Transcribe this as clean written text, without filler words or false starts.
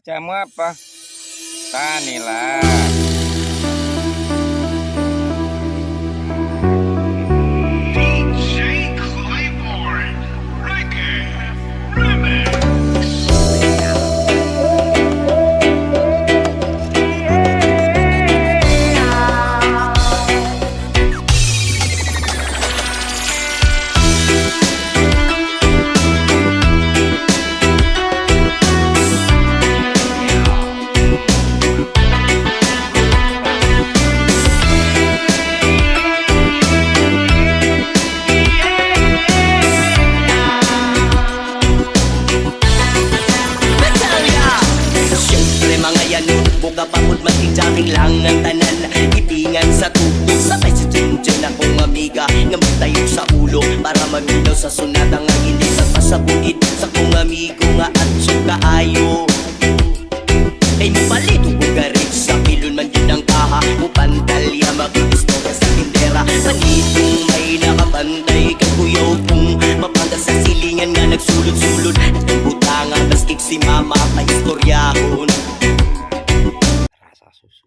Bacamu apa? Tanila. Buka pamod magkijaming lang ng tanan. Ibingan sa tugtog sabay si Junjun akong amiga. Ngamit tayo sa ulo para maminaw sa sunada nga hindi sa pasabugid sa kong amigo nga at kaayo. Kay mo palito bugarit sa pilon man din ang kaha. Upandalya makikistorya sa tindera. Panitong may nakabantay kay kuyaw kong mapanda sa silingan nga nagsulod-sulod. Ang butangan baskik si mama pa istoryahon. Rasa susu.